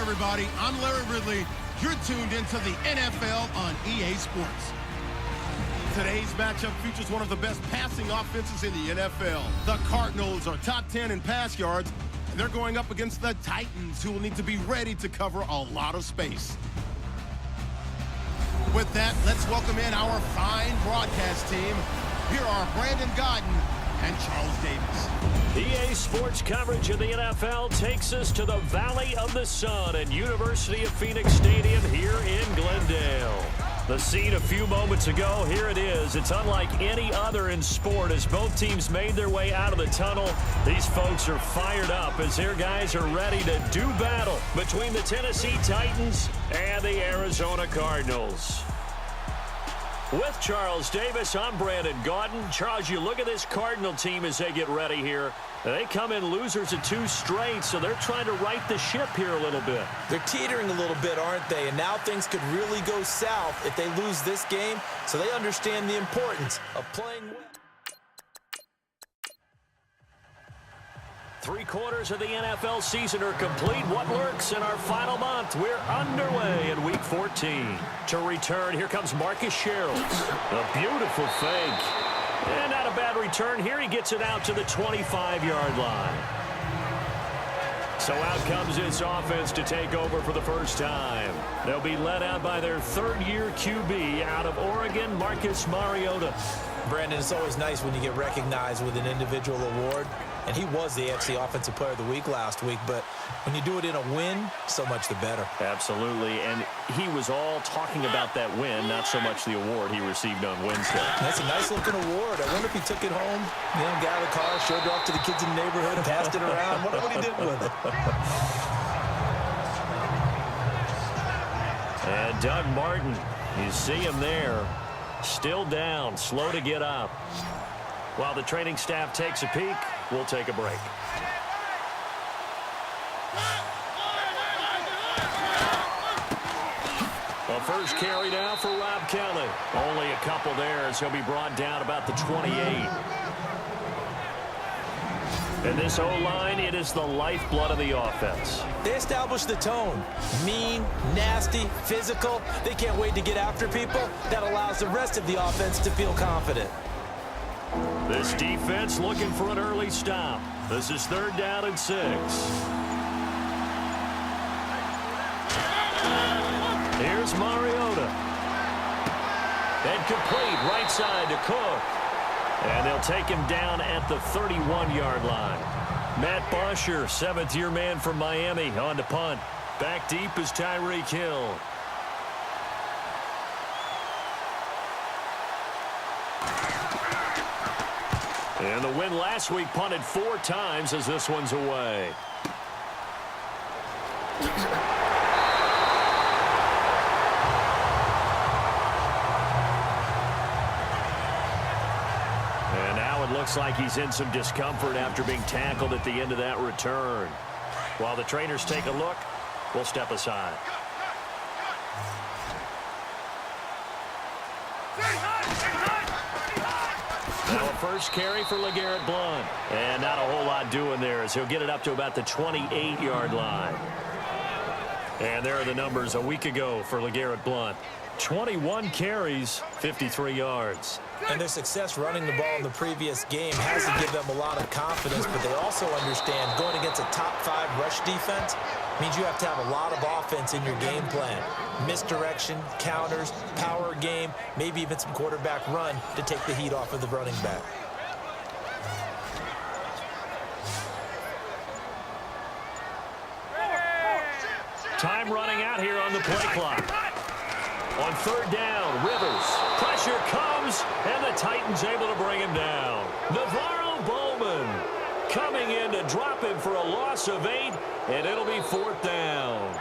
everybody. I'm Larry Ridley. You're tuned into the NFL on EA Sports. Today's matchup features one of the best passing offenses in the NFL. The Cardinals are top 10 in pass yards, and they're going up against the Titans, who will need to be ready to cover a lot of space. With that, let's welcome in our fine broadcast team. Here are Brandon Godden and Charles Davis. EA Sports coverage of the NFL takes us to the Valley of the Sun at University of Phoenix Stadium here in Glendale. The scene a few moments ago, here it is. It's unlike any other in sport as both teams made their way out of the tunnel. These folks are fired up as their guys are ready to do battle between the Tennessee Titans and the Arizona Cardinals. With Charles Davis, I'm Brandon Gaudin. Charles, you look at this Cardinal team as they get ready here. They come in losers of 2 straight, so they're trying to right the ship here a little bit. They're teetering a little bit, aren't they? And now things could really go south if they lose this game, so they understand the importance of playing well. 3/4 of the NFL season are complete. What lurks in our final month? We're underway in Week 14. To return, here comes Marcus Sherrills. A beautiful fake. And not a bad return. Here he gets it out to the 25-yard line. So out comes this offense to take over for the first time. They'll be led out by their third-year QB out of Oregon, Marcus Mariota. Brandon, it's always nice when you get recognized with an individual award. And he was the AFC Offensive Player of the Week last week. But when you do it in a win, so much the better. Absolutely. And he was all talking about that win, not so much the award he received on Wednesday. That's a nice-looking award. I wonder if he took it home, got out of the car, showed it off to the kids in the neighborhood, passed it around. Wonder what he did with it. And Doug Martin, you see him there, still down, slow to get up. While the training staff takes a peek, we'll take a break. Well, first carry down for Rob Kelly. Only a couple there as he'll be brought down about the 28. And this O-line, it is the lifeblood of the offense. They establish the tone. Mean, nasty, physical. They can't wait to get after people. That allows the rest of the offense to feel confident. This defense looking for an early stop. This is 3rd down and 6. Here's Mariota. And complete right side to Cook. And they'll take him down at the 31-yard line. Matt Bosher, 7th-year man from Miami, on to punt. Back deep is Tyreek Hill. And the win last week punted 4 times as this one's away. And now it looks like he's in some discomfort after being tackled at the end of that return. While the trainers take a look, we'll step aside. Now a first carry for LeGarrette Blount. And not a whole lot doing there as he'll get it up to about the 28-yard line. And there are the numbers a week ago for LeGarrette Blount. 21 carries, 53 yards. And their success running the ball in the previous game has to give them a lot of confidence, but they also understand going against a top-5 rush defense means you have to have a lot of offense in your game plan. Misdirection, counters, power game, maybe even some quarterback run to take the heat off of the running back. Time running out here on the play clock. On 3rd down, Rivers. Pressure comes, and the Titans able to bring him down. Navarro Bowman coming in to drop him for a loss of 8, and it'll be 4th down.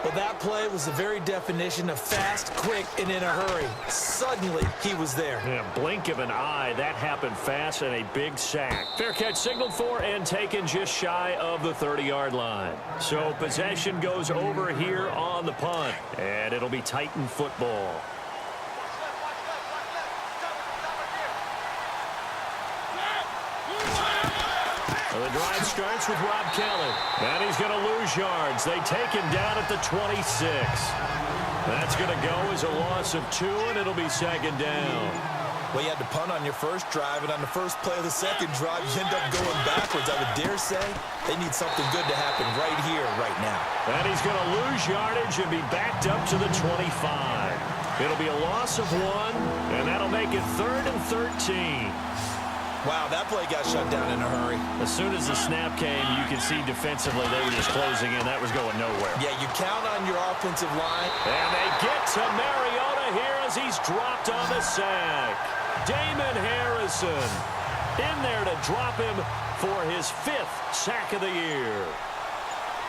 Well, that play was the very definition of fast, quick, and in a hurry. Suddenly, he was there. Yeah, blink of an eye. That happened fast and a big sack. Fair catch signaled for and taken just shy of the 30-yard line. So possession goes over here on the punt, and it'll be Titan football. Well, the drive starts with Rob Kelly. And he's going to lose yards. They take him down at the 26. That's going to go as a loss of 2, and it'll be second down. Well, you had to punt on your first drive, and on the first play of the second drive, you end up going backwards. I would dare say they need something good to happen right here, right now. And he's going to lose yardage and be backed up to the 25. It'll be a loss of 1, and that'll make it 3rd and 13. Wow, that play got shut down in a hurry. As soon as the snap came, you could see defensively they were just closing in. That was going nowhere. Yeah, you count on your offensive line. And they get to Mariota here as he's dropped on the sack. Damon Harrison in there to drop him for his 5th sack of the year.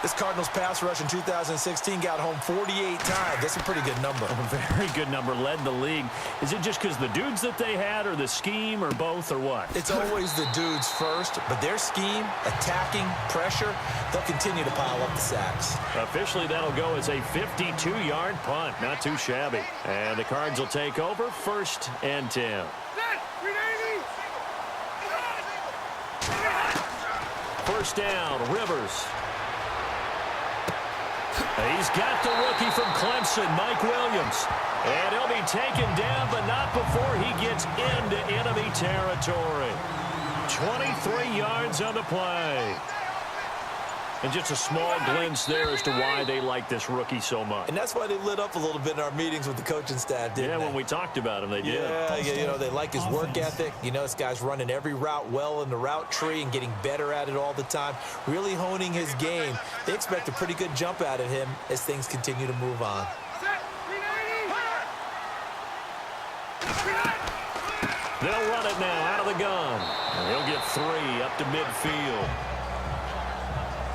This Cardinals pass rush in 2016 got home 48 times. That's a pretty good number. A very good number, led the league. Is it just because the dudes that they had, or the scheme, or both, or what? It's always the dudes first, but their scheme, attacking, pressure, they'll continue to pile up the sacks. Officially, that'll go as a 52-yard punt. Not too shabby. And the Cards will take over, 1st and 10. First down, Rivers. He's got the rookie from Clemson, Mike Williams. And he'll be taken down, but not before he gets into enemy territory. 23 yards on the play. And just a small glimpse there as to why they like this rookie so much. And that's why they lit up a little bit in our meetings with the coaching staff, didn't they? Yeah, when we talked about him, they did. Yeah, you know, they like his work ethic. You know, this guy's running every route well in the route tree and getting better at it all the time, really honing his game. They expect a pretty good jump out of him as things continue to move on. They'll run it now out of the gun. And he'll get 3 up to midfield.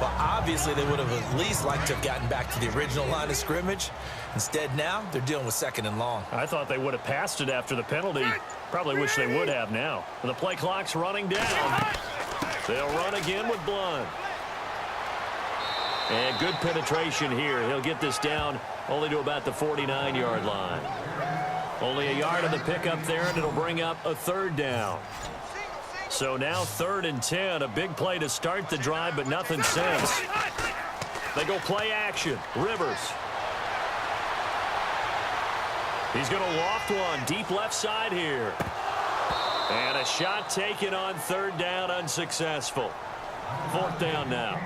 Well, obviously, they would have at least liked to have gotten back to the original line of scrimmage. Instead, now, they're dealing with 2nd and long. I thought they would have passed it after the penalty. Probably wish they would have now. The play clock's running down. They'll run again with Blunt. And good penetration here. He'll get this down only to about the 49-yard line. Only a yard of the pickup there, and it'll bring up a 3rd down. So now 3rd and 10, a big play to start the drive, but nothing since. They go play action. Rivers. He's going to loft one deep left side here. And a shot taken on 3rd down, unsuccessful. 4th down now.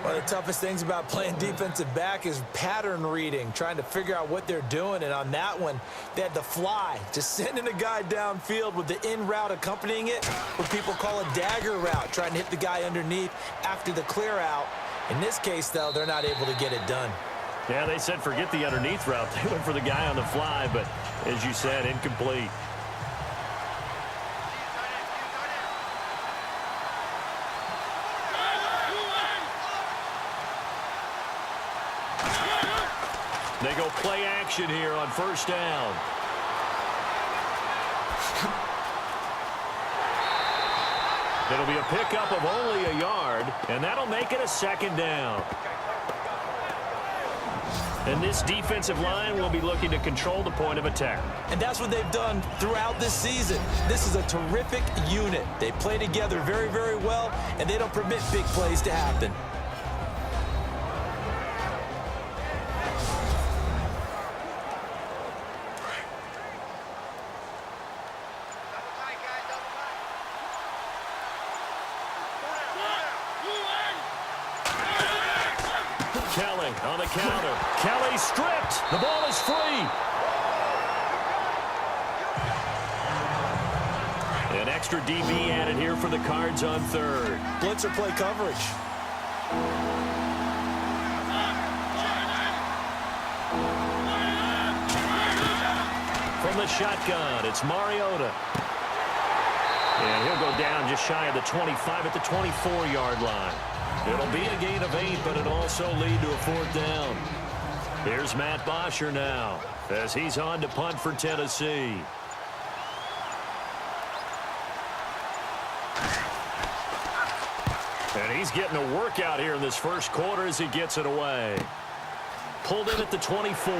One of the toughest things about playing defensive back is pattern reading, trying to figure out what they're doing. And on that one, they had to fly, just sending a guy downfield with the in route accompanying it, what people call a dagger route, trying to hit the guy underneath after the clear out. In this case, though, they're not able to get it done. Yeah, they said forget the underneath route. They went for the guy on the fly, but as you said, incomplete. They go play action here on 1st down. It'll be a pickup of only a yard, and that'll make it a 2nd down. And this defensive line will be looking to control the point of attack. And that's what they've done throughout this season. This is a terrific unit. They play together very, very well, and they don't permit big plays to happen. Kelly on the counter. Kelly stripped. The ball is free. An extra DB added here for the Cards on 3rd. Blitzer play coverage. From the shotgun, it's Mariota. And he'll go down just shy of the 25 at the 24-yard line. It'll be a gain of 8, but it'll also lead to a 4th down. Here's Matt Bosher now as he's on to punt for Tennessee. And he's getting a workout here in this first quarter as he gets it away. Pulled in at the 24.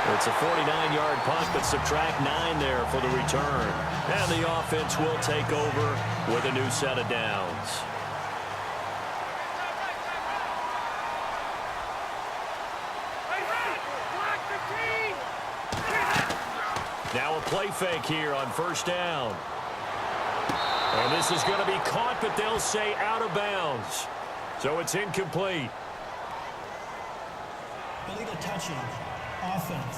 It's a 49-yard punt, but subtract 9 there for the return. And the offense will take over with a new set of downs. Now a play fake here on first down. And this is going to be caught, but they'll say out of bounds. So it's incomplete. Illegal touching. Offense.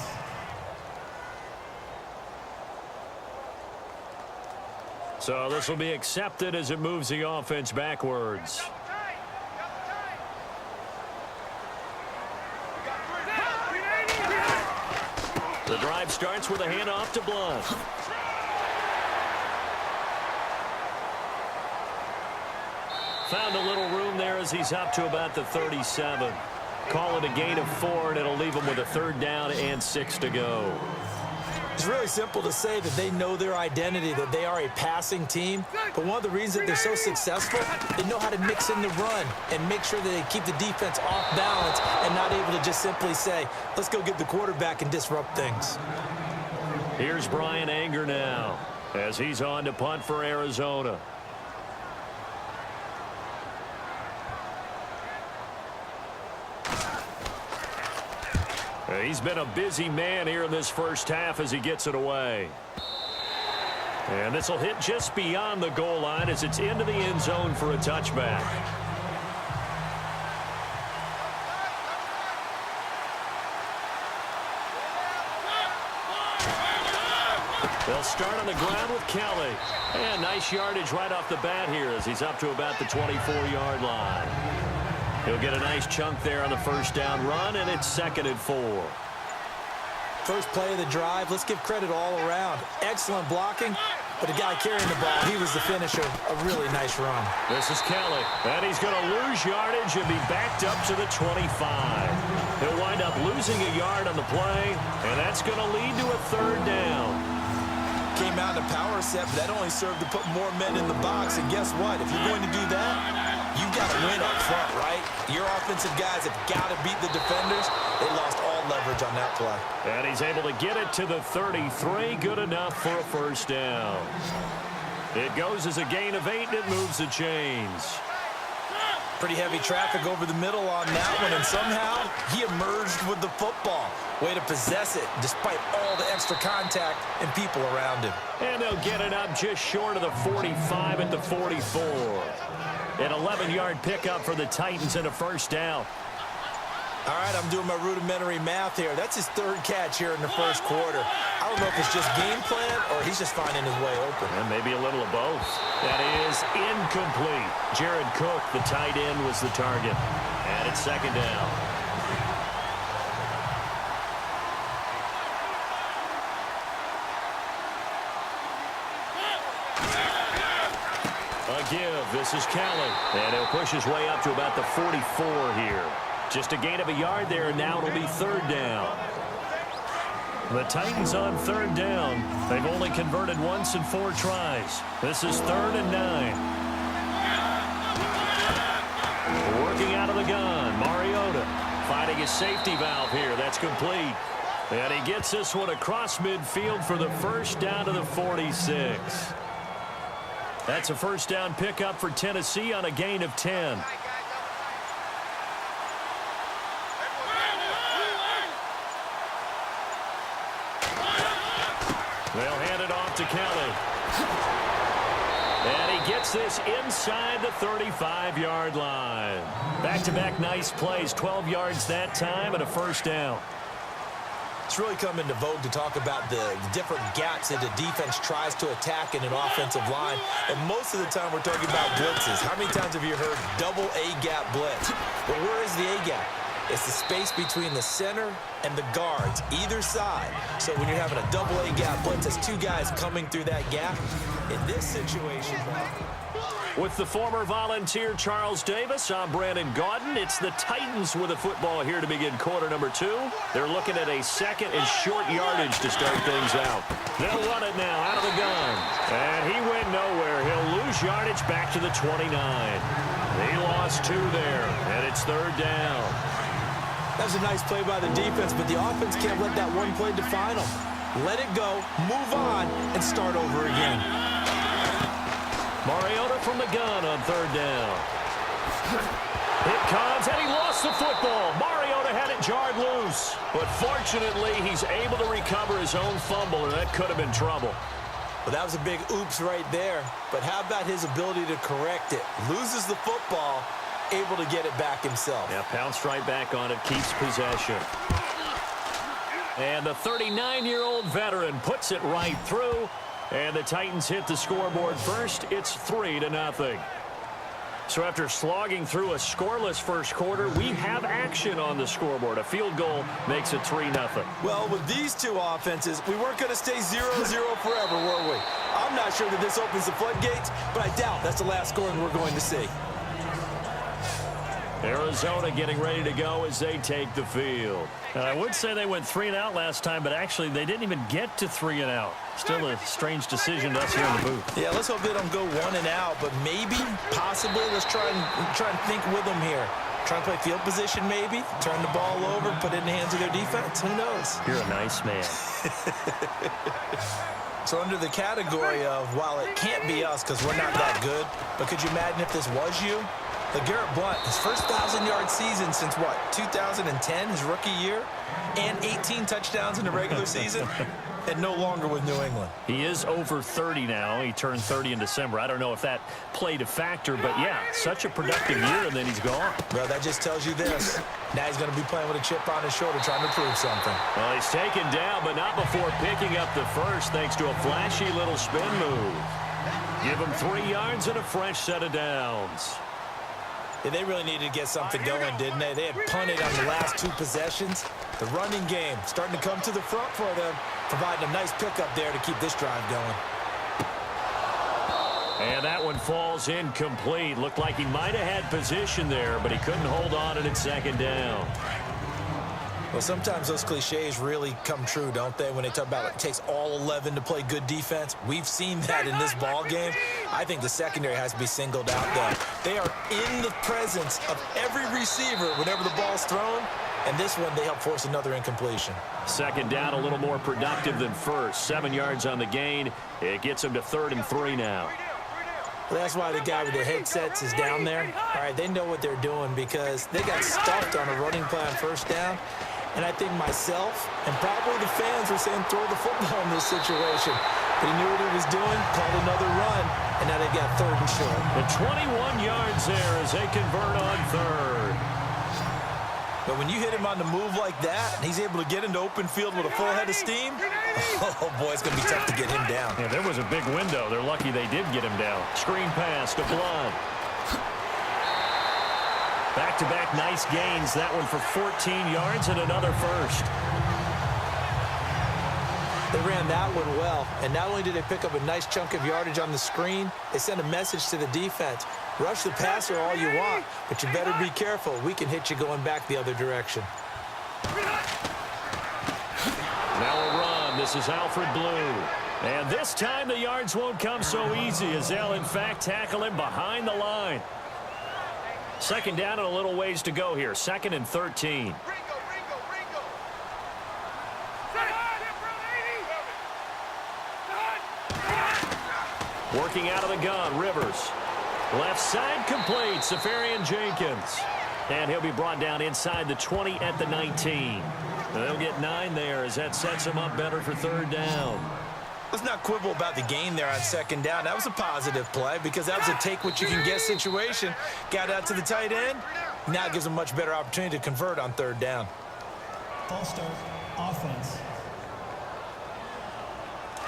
So this will be accepted as it moves the offense backwards. The drive starts with a handoff to Blunt. Found a little room there as he's up to about the 37. Call it a gain of 4, and it'll leave him with a 3rd down and 6 to go. It's really simple to say that they know their identity, that they are a passing team. But one of the reasons that they're so successful, they know how to mix in the run and make sure that they keep the defense off balance and not able to just simply say, let's go get the quarterback and disrupt things. Here's Brian Anger now as he's on to punt for Arizona. He's been a busy man here in this first half as he gets it away. And this will hit just beyond the goal line as it's into the end zone for a touchback. They'll start on the ground with Kelly. And nice yardage right off the bat here as he's up to about the 24-yard line. He'll get a nice chunk there on the first down run, and it's 2nd and 4. First play of the drive, let's give credit all around. Excellent blocking, but the guy carrying the ball, he was the finisher. A really nice run. This is Kelly, and he's going to lose yardage and be backed up to the 25. He'll wind up losing a yard on the play, and that's going to lead to a 3rd down. Came out in a power set, but that only served to put more men in the box. And guess what? If you're going to do that, you got to win up front, right? Your offensive guys have got to beat the defenders. They lost all leverage on that play. And he's able to get it to the 33. Good enough for a first down. It goes as a gain of 8, and it moves the chains. Pretty heavy traffic over the middle on that one, and somehow he emerged with the football. Way to possess it despite all the extra contact and people around him. And they'll get it up just short of the 45 at the 44. An 11-yard pickup for the Titans and a first down. All right, I'm doing my rudimentary math here. That's his 3rd catch here in the first quarter. I don't know if it's just game plan or he's just finding his way open. And maybe a little of both. That is incomplete. Jared Cook, the tight end, was the target. And it's 2nd down. A give. This is Kelly. And he'll push his way up to about the 44 here. Just a gain of a yard there, and now it'll be 3rd down. The Titans on 3rd down. They've only converted once in 4 tries. This is 3rd and 9. Working out of the gun, Mariota finding his safety valve here. That's complete. And he gets this one across midfield for the first down to the 46. That's a first down pickup for Tennessee on a gain of 10. They'll hand it off to Kelly. And he gets this inside the 35-yard line. Back-to-back nice plays, 12 yards that time and a first down. It's really come into vogue to talk about the different gaps that the defense tries to attack in an offensive line. And most of the time we're talking about blitzes. How many times have you heard double A-gap blitz? But where is the A-gap? It's the space between the center and the guards, either side. So when you're having a double A-gap blitz, it's 2 guys coming through that gap. In this situation, with the former Volunteer Charles Davis, I'm Brandon Gaudin. It's the Titans with the football here to begin quarter number 2. They're looking at a 2nd and short yardage to start things out. They'll run it now out of the gun. And he went nowhere. He'll lose yardage back to the 29. He lost 2 there, and it's 3rd down. That was a nice play by the defense, but the offense can't let that one play define them. Let it go, move on, and start over again. Mariota from the gun on third down. It comes, and he lost the football. Mariota had it jarred loose. But fortunately, he's able to recover his own fumble, and that could have been trouble. Well, that was a big oops right there. But how about his ability to correct it? Loses the football, able to get it back himself. Yeah, pounced right back on it, keeps possession. And the 39-year-old veteran puts it right through. And the Titans hit the scoreboard first. It's 3-0. So after slogging through a scoreless first quarter, we have action on the scoreboard. A field goal makes it 3-0. Well, with these two offenses, we weren't going to stay 0-0 forever, were we? I'm not sure that this opens the floodgates, but I doubt that's the last scoring we're going to see. Arizona getting ready to go as they take the field. I would say they went 3-and-out last time, but actually they didn't even get to 3-and-out. Still a strange decision to us here in the booth. Yeah, let's hope they don't go 1-and-out, but maybe, possibly, let's try and think with them here. Try and play field position maybe, turn the ball over, put it in the hands of their defense. Who knows? You're a nice man. So under the category of, while it can't be us because we're not that good, but could you imagine if this was you? LeGarrette Blount, his first 1,000-yard season since, what, 2010, his rookie year, and 18 touchdowns in the regular season, and no longer with New England. He is over 30 now. He turned 30 in December. I don't know if that played a factor, but, yeah, such a productive year, and then he's gone. Well, that just tells you this. Now he's going to be playing with a chip on his shoulder trying to prove something. Well, he's taken down, but not before picking up the first thanks to a flashy little spin move. Give him 3 yards and a fresh set of downs. Yeah, they really needed to get something going, didn't they? They had punted on the last 2 possessions. The running game starting to come to the front for them, providing a nice pickup there to keep this drive going. And that one falls incomplete. Looked like he might have had position there, but he couldn't hold on at second down. Well, sometimes those cliches really come true, don't they, when they talk about it takes all 11 to play good defense. We've seen that in this ball game. I think the secondary has to be singled out, though. They are in the presence of every receiver whenever the ball's thrown, and this one they help force another incompletion. Second down, a little more productive than first. 7 yards on the gain. It gets him to 3rd and 3 now. Well, that's why the guy with the headsets is down there. All right, they know what they're doing because they got stuffed on a running play on first down. And I think myself and probably the fans were saying throw the football in this situation. But he knew what he was doing, called another run, and now they've got 3rd and short. The 21 yards there as they convert on 3rd. But when you hit him on the move like that, and he's able to get into open field with a full head of steam, oh, boy, it's going to be tough to get him down. Yeah, there was a big window. They're lucky they did get him down. Screen pass to Blount. Back-to-back nice gains. That one for 14 yards and another first. They ran that one well, and not only did they pick up a nice chunk of yardage on the screen, they sent a message to the defense. Rush the passer all you want, but you better be careful. We can hit you going back the other direction. Now a run. This is Alfred Blue. And this time the yards won't come so easy as they'll, in fact, tackle him behind the line. Second down and a little ways to go here. 2nd and 13. Working out of the gun, Rivers. Left side complete, Safarian Jenkins. And he'll be brought down inside the 20 at the 19. They'll get 9 there as that sets him up better for 3rd down. Let's not quibble about the gain there on 2nd down. That was a positive play because that was a take-what-you-can-get situation. Got out to the tight end. Now it gives them a much better opportunity to convert on 3rd down. False start, offense.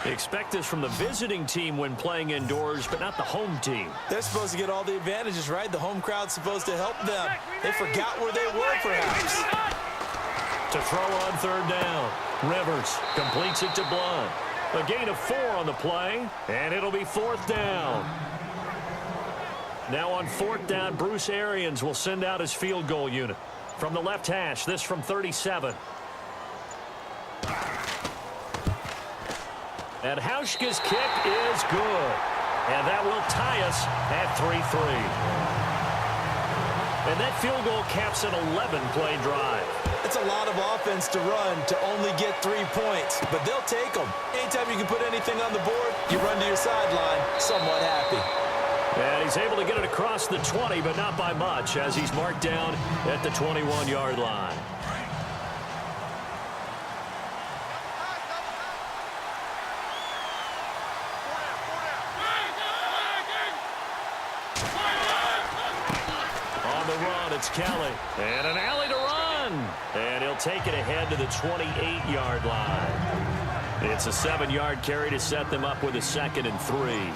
They expect this from the visiting team when playing indoors, but not the home team. They're supposed to get all the advantages, right? The home crowd's supposed to help them. They forgot where they were, perhaps. To throw on 3rd down. Rivers completes it to Blount. A gain of 4 on the play, and it'll be 4th down. Now on 4th down, Bruce Arians will send out his field goal unit. From the left hash, this from 37. And Hauschka's kick is good. And that will tie us at 3-3. And that field goal caps an 11-play drive. It's a lot of offense to run to only get 3 points, but they'll take them. Anytime you can put anything on the board, you run to your sideline somewhat happy. And he's able to get it across the 20, but not by much, as he's marked down at the 21-yard line. On the run, it's Kelly. And an alley to run. And he'll take it ahead to the 28-yard line. It's a 7-yard carry to set them up with a 2nd and 3.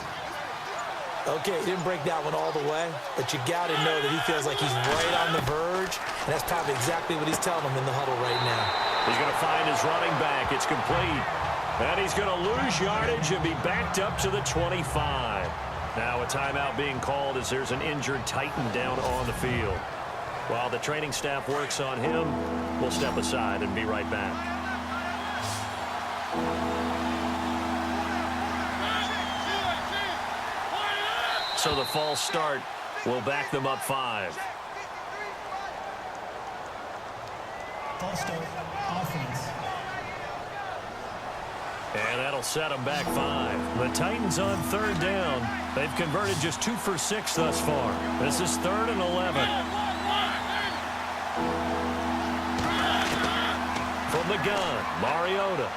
Okay, he didn't break that one all the way, but you got to know that he feels like he's right on the verge, and that's probably exactly what he's telling him in the huddle right now. He's going to find his running back. It's complete. And he's going to lose yardage and be backed up to the 25. Now a timeout being called as there's an injured Titan down on the field. While the training staff works on him, we'll step aside and be right back. So the false start will back them up 5. False start, offense. And that'll set them back 5. The Titans on 3rd down. They've converted just 2 for 6 thus far. This is 3rd and 11. From the gun, Mariota.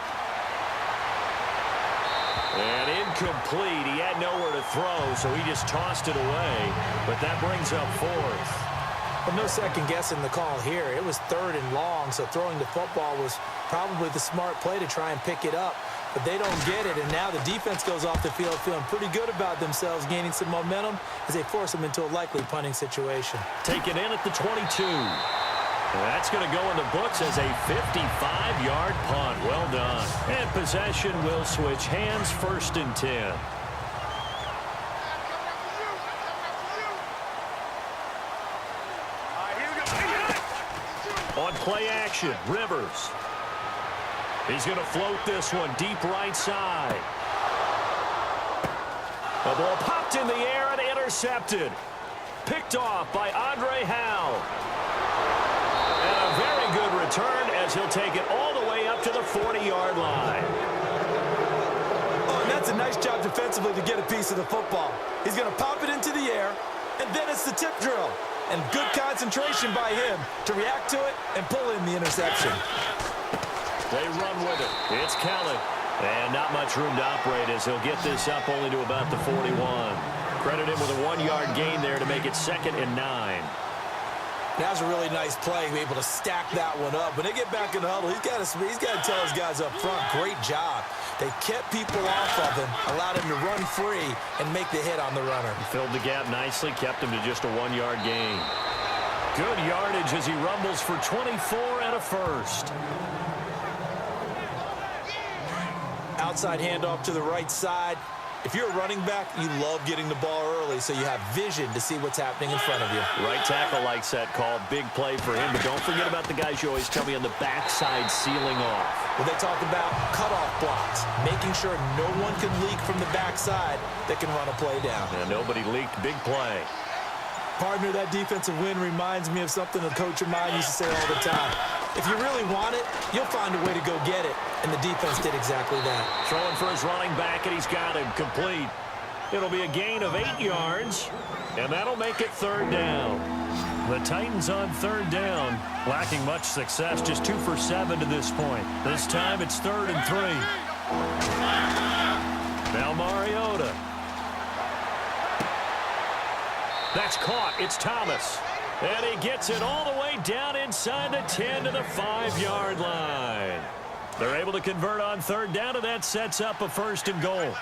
And incomplete. He had nowhere to throw, so he just tossed it away. But that brings up 4th. But no second guessing the call here. It was 3rd and long, so throwing the football was probably the smart play to try and pick it up. But they don't get it, and now the defense goes off the field feeling pretty good about themselves, gaining some momentum as they force them into a likely punting situation. Taken in at the 22. That's going to go in the books as a 55-yard punt. Well done. And possession will switch hands, 1st and 10. On play action, Rivers. He's going to float this one deep right side. The ball popped in the air and intercepted. Picked off by Andre Howell. And a very good return as he'll take it all the way up to the 40-yard line. Oh, and that's a nice job defensively to get a piece of the football. He's going to pop it into the air, and then it's the tip drill. And good concentration by him to react to it and pull in the interception. They run with it. It's Kelly. And not much room to operate as he'll get this up only to about the 41. Credit him with a 1-yard gain there to make it 2nd and 9. That was a really nice play, be able to stack that one up. When they get back in the huddle, he's got to tell his guys up front, great job. They kept people off of him, allowed him to run free and make the hit on the runner. He filled the gap nicely, kept him to just a 1-yard gain. Good yardage as he rumbles for 24 and a 1st. Outside handoff to the right side. If you're a running back, you love getting the ball early so you have vision to see what's happening in front of you. Right tackle likes that call. Big play for him, but don't forget about the guys you always tell me on the backside sealing off. Well, they talk about cutoff blocks, making sure no one can leak from the backside that can run a play down. And nobody leaked. Big play. Partner, that defensive win reminds me of something a coach of mine used to say all the time. If you really want it, you'll find a way to go get it. And the defense did exactly that. Throwing for his running back, and he's got him complete. It'll be a gain of 8 yards, and that'll make it 3rd down. The Titans on 3rd down, lacking much success, just 2 for 7 to this point. This time it's 3rd and 3. Now Mariota. That's caught. It's Thomas. And he gets it all the way down inside the 10 to the 5-yard line. They're able to convert on 3rd down, and that sets up a 1st and goal.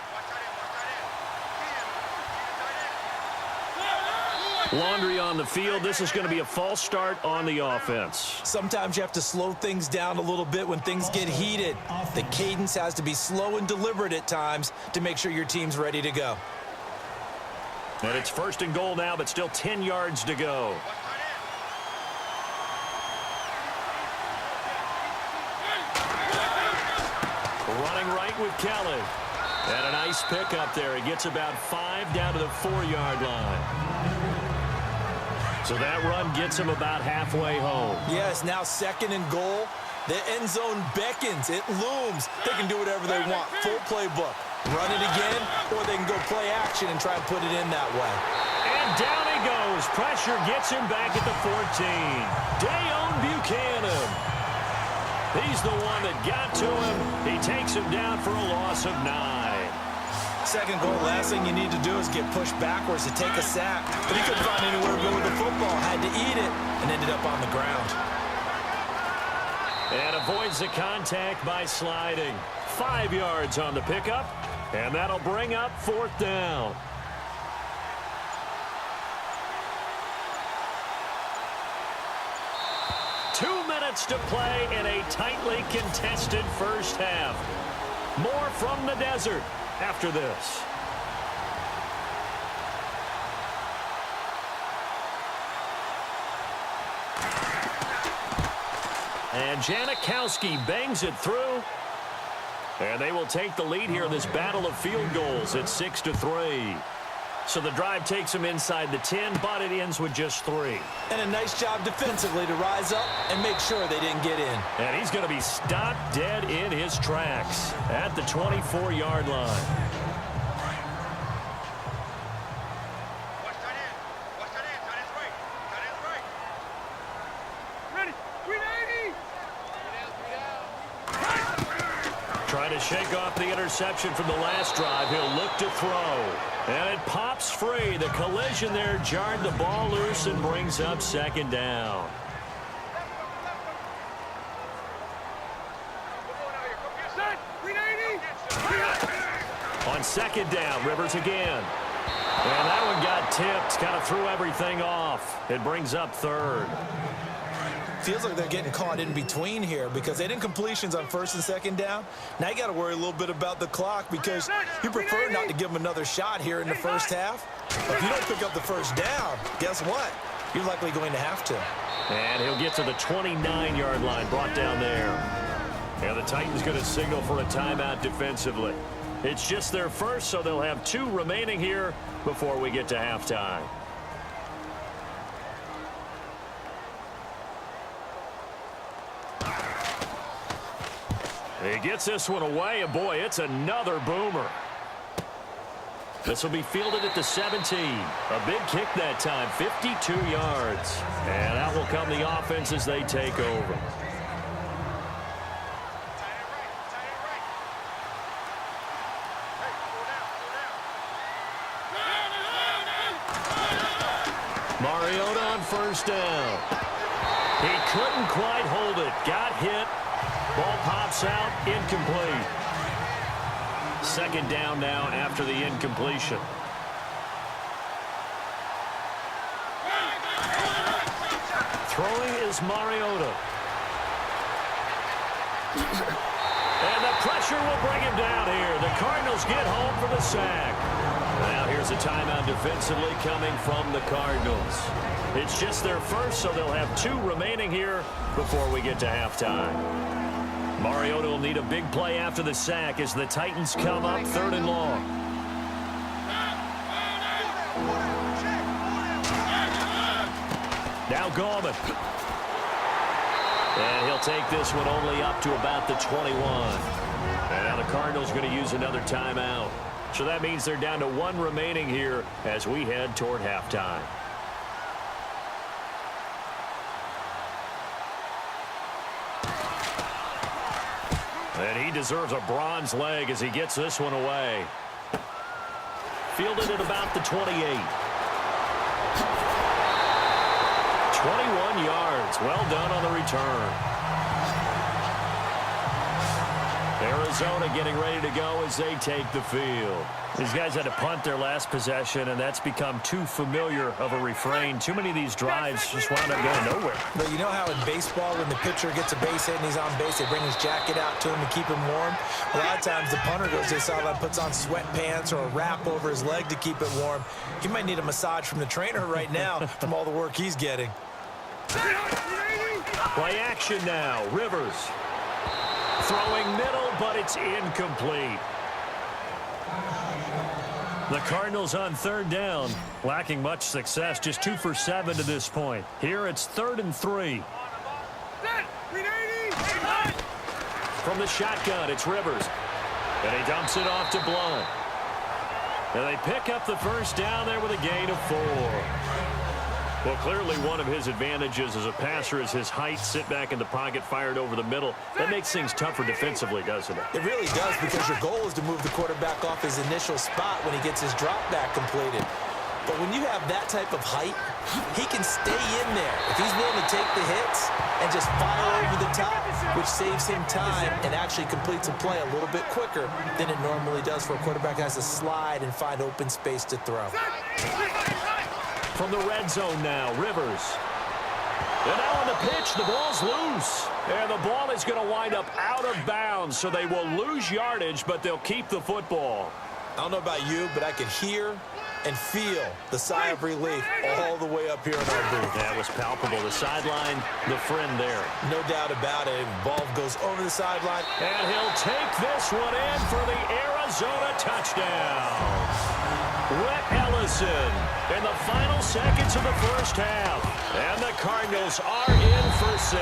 Laundry on the field. This is going to be a false start on the offense. Sometimes you have to slow things down a little bit when things get heated. The cadence has to be slow and deliberate at times to make sure your team's ready to go. And it's 1st and goal now, but still 10 yards to go. Running right with Kelly. And a nice pick up there. He gets about 5 down to the 4-yard line. So that run gets him about halfway home. Yes, now 2nd and goal. The end zone beckons. It looms. They can do whatever they want. Full playbook. Run it again, or they can go play action and try and put it in that way. And down he goes. Pressure gets him back at the 14. Dayon Buchanan. He's the one that got to him. He takes him down for a loss of 9. 2nd goal, last thing you need to do is get pushed backwards to take a sack. But he couldn't find anywhere to go with the football. Had to eat it and ended up on the ground. And avoids the contact by sliding. 5 yards on the pickup. And that'll bring up 4th down. Two minutes to play in a tightly contested first half. More from the desert after this. And Janikowski bangs it through. And they will take the lead here in this battle of field goals at 6-3. So the drive takes them inside the 10, but it ends with just 3. And a nice job defensively to rise up and make sure they didn't get in. And he's going to be stopped dead in his tracks at the 24-yard line. Trying to shake off the interception from the last drive. He'll look to throw. And it pops free. The collision there jarred the ball loose and brings up 2nd down. On 2nd down, Rivers again. And that one got tipped. Kind of threw everything off. It brings up 3rd. Feels like they're getting caught in between here because they didn't completions on 1st and 2nd down. Now you got to worry a little bit about the clock because you prefer not to give them another shot here in the first half. But if you don't pick up the 1st down, guess what? You're likely going to have to. And he'll get to the 29-yard line, brought down there. And the Titans going to signal for a timeout defensively. It's just their first, so they'll have 2 remaining here before we get to halftime. He gets this one away, and boy, it's another boomer. This will be fielded at the 17. A big kick that time, 52 yards. And out will come the offense as they take over. Mariota on 1st down. He couldn't quite hold it. Got hit. Ball pops out, incomplete. 2nd down now after the incompletion. Throwing is Mariota. And the pressure will bring him down here. The Cardinals get home for the sack. Now here's a timeout defensively coming from the Cardinals. It's just their first, so they'll have 2 remaining here before we get to halftime. Mariota will need a big play after the sack as the Titans come up 3rd and long. Now Gallman. And he'll take this one only up to about the 21. And now the Cardinals going to use another timeout. So that means they're down to 1 remaining here as we head toward halftime. And he deserves a bronze leg as he gets this one away. Fielded at about the 28. 21 yards. Well done on the return. Arizona getting ready to go as they take the field. These guys had to punt their last possession, and that's become too familiar of a refrain. Too many of these drives just wound up going nowhere. But you know how in baseball, when the pitcher gets a base hit and he's on base, they bring his jacket out to him to keep him warm? A lot of times the punter goes to the sideline, puts on sweatpants or a wrap over his leg to keep it warm. He might need a massage from the trainer right now from all the work he's getting. Play action now. Rivers. Throwing middle, but it's incomplete. The Cardinals on third down, lacking much success, just 2 for 7 to this point. Here it's 3rd and 3. From the shotgun, it's Rivers. And he dumps it off to Blount. And they pick up the first down there with a gain of 4. Well, clearly one of his advantages as a passer is his height, sit back in the pocket, fired over the middle. That makes things tougher defensively, doesn't it? It really does, because your goal is to move the quarterback off his initial spot when he gets his drop back completed. But when you have that type of height, he can stay in there if he's willing to take the hits and just fire over the top, which saves him time and actually completes a play a little bit quicker than it normally does for a quarterback who has to slide and find open space to throw. From the red zone now, Rivers. And now on the pitch, the ball's loose. And the ball is going to wind up out of bounds, so they will lose yardage, but they'll keep the football. I don't know about you, but I could hear and feel the sigh of relief all the way up here in our booth. That was palpable. The sideline, the friend there. No doubt about it. Ball goes over the sideline. And he'll take this one in for the Arizona touchdown. Rhett Ellison in the final seconds of the first half. And the Cardinals are in for 6.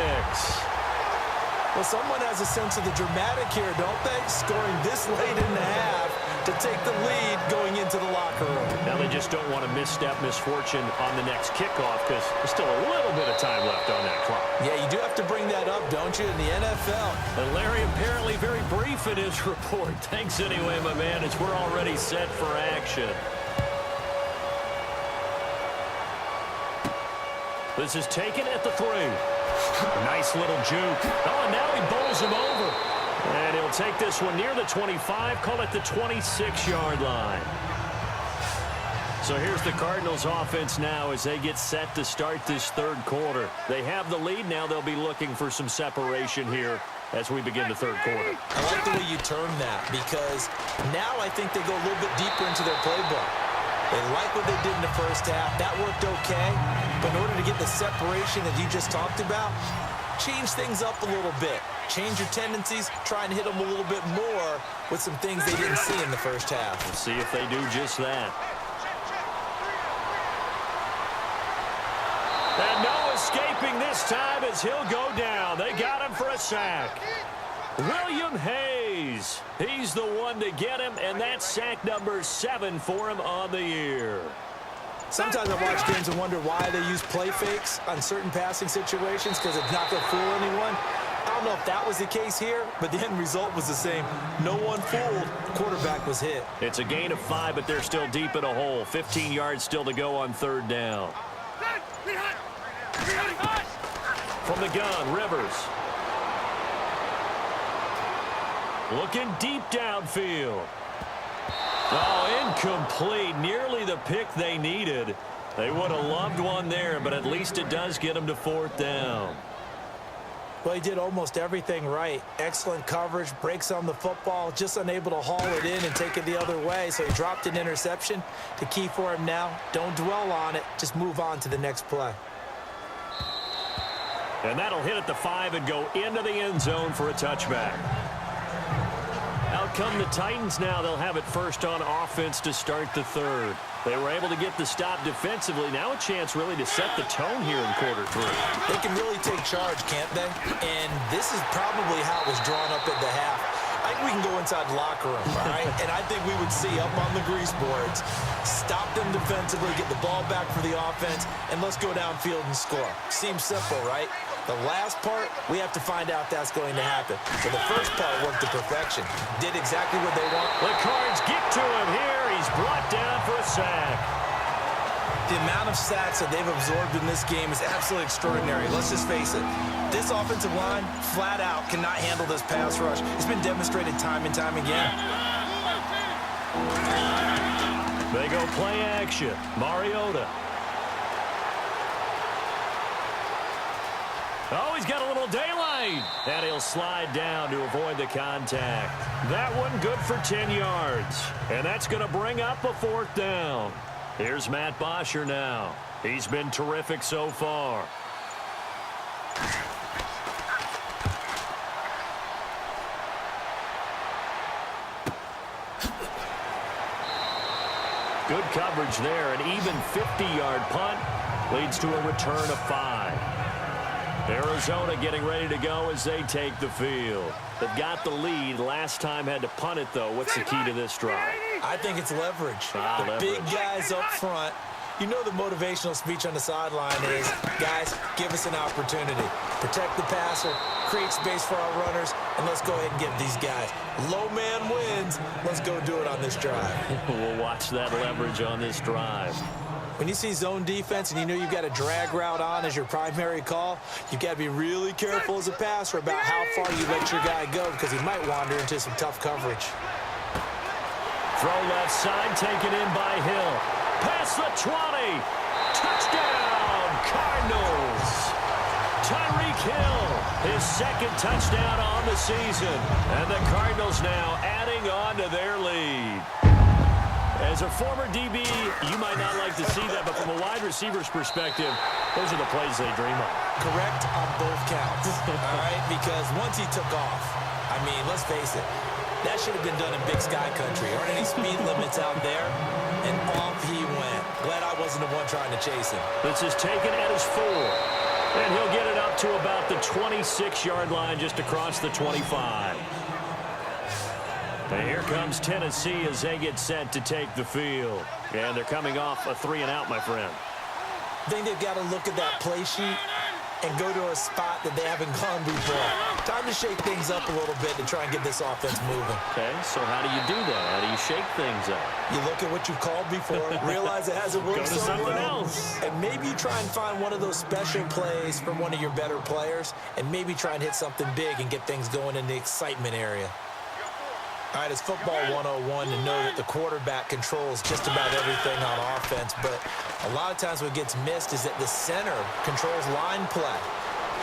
Well, someone has a sense of the dramatic here, don't they? Scoring this late in the half to take the lead going into the locker room. Now they just don't want to misstep misfortune on the next kickoff because there's still a little bit of time left on that clock. Yeah, you do have to bring that up, don't you, in the NFL? And Larry apparently very brief in his report. Thanks anyway, my man, as we're already set for action. This is taken at the 3. Nice little juke. Oh, and now he bowls him over. And he'll take this one near the 25, call it the 26-yard line. So here's the Cardinals offense now as they get set to start this third quarter. They have the lead now. They'll be looking for some separation here as we begin the third quarter. I like the way you term that, because now I think they go a little bit deeper into their playbook. They like what they did in the first half. That worked okay. But in order to get the separation that you just talked about, change things up a little bit. Change your tendencies, try and hit them a little bit more with some things they didn't see in the first half. We'll see if they do just that. And no escaping this time as he'll go down. They got him for a sack. William Hayes. He's the one to get him, and that's sack number 7 for him on the year. Sometimes I watch games and wonder why they use play fakes on certain passing situations, because it's not going to fool anyone. I don't know if that was the case here, but the end result was the same. No one fooled. The quarterback was hit. It's a gain of 5, but they're still deep in a hole. 15 yards still to go on third down. From the gun, Rivers. Looking deep downfield. Oh, incomplete. Nearly the pick they needed. They would have loved one there, but at least it does get them to fourth down. Well, he did almost everything right. Excellent coverage, breaks on the football, just unable to haul it in and take it the other way, so he dropped an interception. The key for him now, don't dwell on it, just move on to the next play. And that'll hit at the 5 and go into the end zone for a touchback. Out come the Titans now. They'll have it first on offense to start the third. They were able to get the stop defensively. Now a chance really to set the tone here in quarter 3. They can really take charge, can't they? And this is probably how it was drawn up at the half. I think we can go inside the locker room, all right? And I think we would see up on the grease boards, stop them defensively, get the ball back for the offense, and let's go downfield and score. Seems simple, right? The last part, we have to find out that's going to happen. So the first part worked to perfection. Did exactly what they want. The Cards get to him here. He's brought down for a sack. The amount of sacks that they've absorbed in this game is absolutely extraordinary. Let's just face it. This offensive line, flat out, cannot handle this pass rush. It's been demonstrated time and time again. They go play action. Mariota. Oh, he's got a little daylight. And he'll slide down to avoid the contact. That one good for 10 yards. And that's going to bring up a fourth down. Here's Matt Bosher now. He's been terrific so far. Good coverage there. An even 50-yard punt leads to a return of 5. Arizona getting ready to go as they take the field. They've got the lead. Last time had to punt it, though. What's the key to this drive? I think it's leverage. The big guys up front. You know the motivational speech on the sideline is, guys, give us an opportunity. Protect the passer, create space for our runners, and let's go ahead and get these guys. Low man wins. Let's go do it on this drive. We'll watch that leverage on this drive. When you see zone defense and you know you've got a drag route on as your primary call, you've got to be really careful as a passer about how far you let your guy go because he might wander into some tough coverage. Throw left side, taken in by Hill. Past the 20. Touchdown, Cardinals. Tyreek Hill, his second touchdown on the season. And the Cardinals now adding on to their lead. As a former DB, you might not like to see that, but from a wide receiver's perspective, those are the plays they dream of. Correct on both counts, all right? Because once he took off, I mean, let's face it, that should have been done in Big Sky Country. Aren't any speed limits out there? And off he went. Glad I wasn't the one trying to chase him. This is taken at his 4. And he'll get it up to about the 26-yard line just across the 25. And here comes Tennessee as they get set to take the field. And they're coming off a 3-and-out, my friend. I think they've got to look at that play sheet and go to a spot that they haven't gone before. Time to shake things up a little bit to try and get this offense moving. Okay, so how do you do that? How do you shake things up? You look at what you've called before, realize it hasn't worked Go to so something well, else. and maybe try and find one of those special plays from one of your better players, and maybe try and hit something big and get things going in the excitement area. All right, it's football 101 to know that the quarterback controls just about everything on offense, but a lot of times what gets missed is that the center controls line play.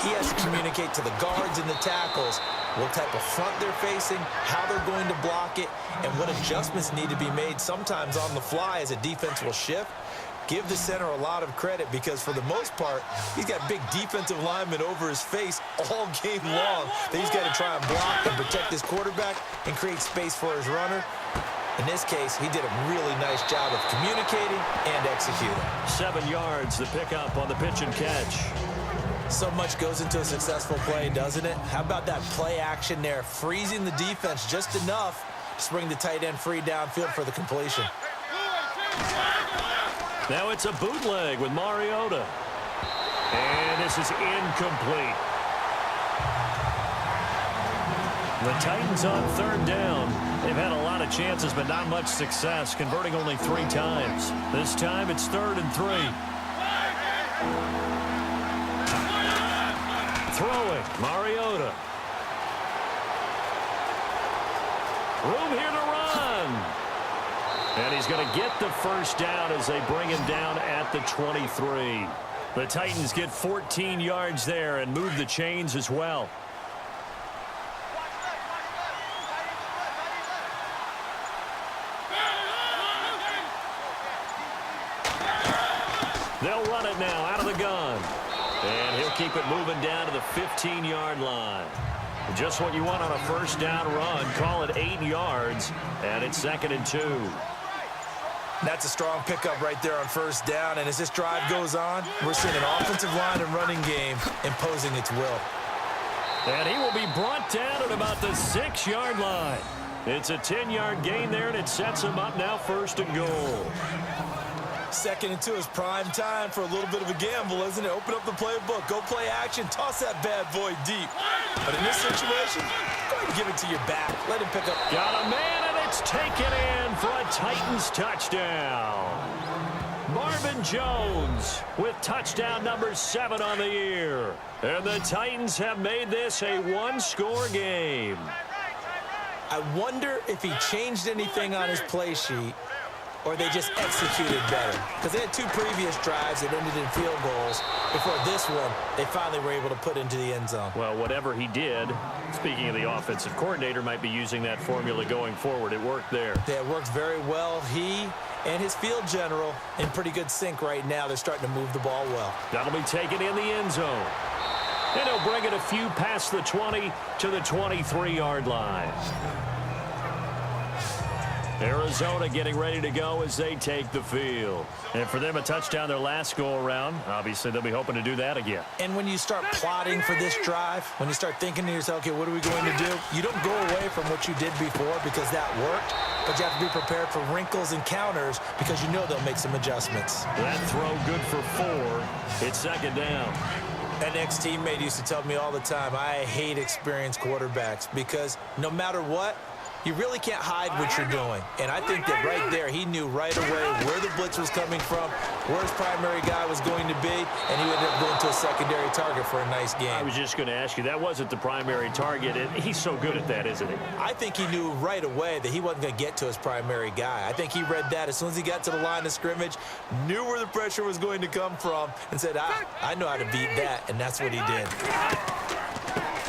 He has to communicate to the guards and the tackles what type of front they're facing, how they're going to block it, and what adjustments need to be made sometimes on the fly as a defense will shift. Give the center a lot of credit because, for the most part, he's got big defensive linemen over his face all game long that he's got to try and block and protect his quarterback and create space for his runner. In this case, he did a really nice job of communicating and executing. 7 yards, the pickup on the pitch and catch. So much goes into a successful play, doesn't it? How about that play action there, freezing the defense just enough to bring the tight end free downfield for the completion. Now it's a bootleg with Mariota. And this is incomplete. The Titans on 3rd down. They've had a lot of chances, but not much success, converting only 3 times. This time it's 3rd and 3. Throwing, Mariota. Room here to run. And he's going to get the first down as they bring him down at the 23. The Titans get 14 yards there and move the chains as well. They'll run it now out of the gun. And he'll keep it moving down to the 15-yard line. Just what you want on a first down run. Call it 8 yards, and it's 2nd and 2. That's a strong pickup right there on first down, and as this drive goes on, we're seeing an offensive line and running game imposing its will. And he will be brought down at about the 6-yard line. It's a 10-yard gain there, and it sets him up now 1st and goal. 2nd and 2 is prime time for a little bit of a gamble, isn't it? Open up the playbook, go play action, toss that bad boy deep. But in this situation, go ahead and give it to your back. Let him pick up. Got a man, and it's taken in for a Titans touchdown. Marvin Jones with touchdown number 7 on the year. And the Titans have made this a 1-score game. I wonder if he changed anything on his play sheet or they just executed better. Because they had 2 previous drives that ended in field goals. Before this one, they finally were able to put into the end zone. Well, whatever he did, speaking of the offensive coordinator, might be using that formula going forward. It worked there. Yeah, it worked very well. He and his field general in pretty good sync right now. They're starting to move the ball well. That'll be taken in the end zone. And he'll bring it a few past the 20 to the 23-yard line. Arizona getting ready to go as they take the field. And for them, a touchdown their last go-around. Obviously, they'll be hoping to do that again. And when you start plotting for this drive, when you start thinking to yourself, okay, what are we going to do? You don't go away from what you did before because that worked, but you have to be prepared for wrinkles and counters because you know they'll make some adjustments. That throw good for 4. It's second down. An ex-teammate used to tell me all the time, I hate experienced quarterbacks because no matter what, you really can't hide what you're doing. And I think that right there, he knew right away where the blitz was coming from, where his primary guy was going to be, and he ended up going to a secondary target for a nice game. I was just going to ask you, that wasn't the primary target. He's so good at that, isn't he? I think he knew right away that he wasn't going to get to his primary guy. I think he read that as soon as he got to the line of scrimmage, knew where the pressure was going to come from, and said, I know how to beat that, and that's what he did.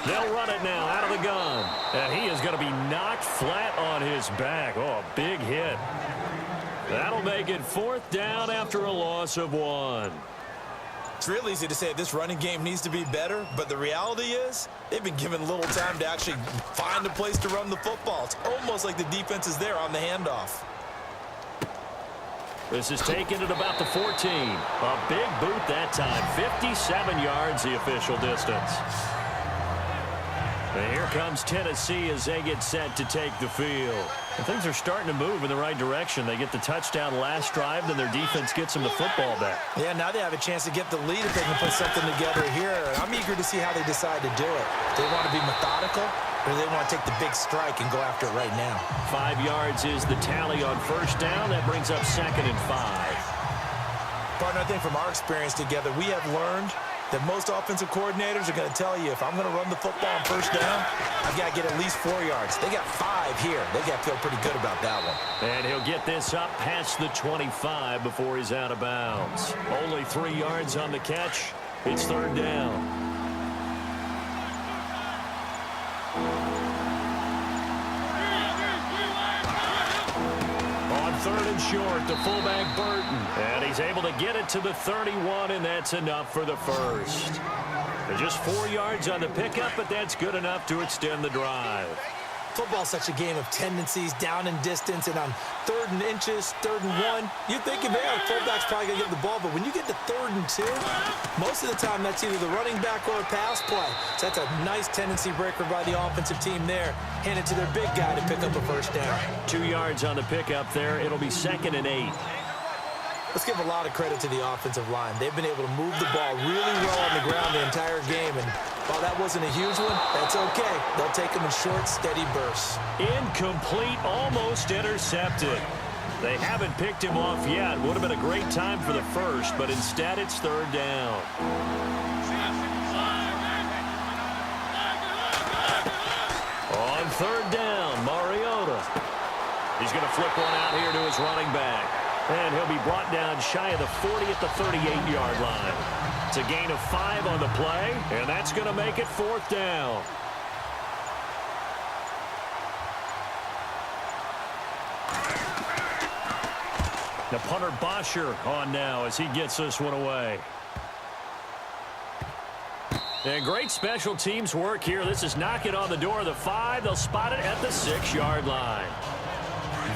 They'll run it now out of the gun. And he is going to be knocked flat on his back. Oh, a big hit. That'll make it 4th down after a loss of 1. It's real easy to say this running game needs to be better, but the reality is they've been given little time to actually find a place to run the football. It's almost like the defense is there on the handoff. This is taken at about the 14. A big boot that time. 57 yards the official distance. And here comes Tennessee as they get set to take the field. And things are starting to move in the right direction. They get the touchdown last drive, then their defense gets them the football back. Yeah, now they have a chance to get the lead if they can put something together here. And I'm eager to see how they decide to do it. Do they want to be methodical, or do they want to take the big strike and go after it right now? 5 yards is the tally on first down. That brings up 2nd and 5. Partner, I think from our experience together, we have learned that most offensive coordinators are going to tell you, if I'm going to run the football on first down, I've got to get at least 4 yards. They got 5 here. They got to feel pretty good about that one. And he'll get this up past the 25 before he's out of bounds. Only 3 yards on the catch. It's 3rd down. On 3rd and short, the fullback Burton. And he's able to get it to the 31, and that's enough for the first. They're just 4 yards on the pickup, but that's good enough to extend the drive. Football's such a game of tendencies, down and distance, and on 3rd and inches, 3rd and 1, you think, man, fullback's probably going to get the ball, but when you get to 3rd and 2, most of the time that's either the running back or a pass play. So that's a nice tendency breaker by the offensive team there. Hand it to their big guy to pick up a first down. 2 yards on the pickup there. It'll be 2nd and 8. Let's give a lot of credit to the offensive line. They've been able to move the ball really well on the ground the entire game, and while that wasn't a huge one, that's okay. They'll take them in short, steady bursts. Incomplete, almost intercepted. They haven't picked him off yet. Would have been a great time for the first, but instead it's 3rd down. On 3rd down, Mariota. He's going to flip one out here to his running back. And he'll be brought down shy of the 40 at the 38-yard line. It's a gain of 5 on the play, and that's going to make it 4th down. The punter Bosher on now as he gets this one away. And great special teams work here. This is knocking on the door of the 5. They'll spot it at the 6-yard line.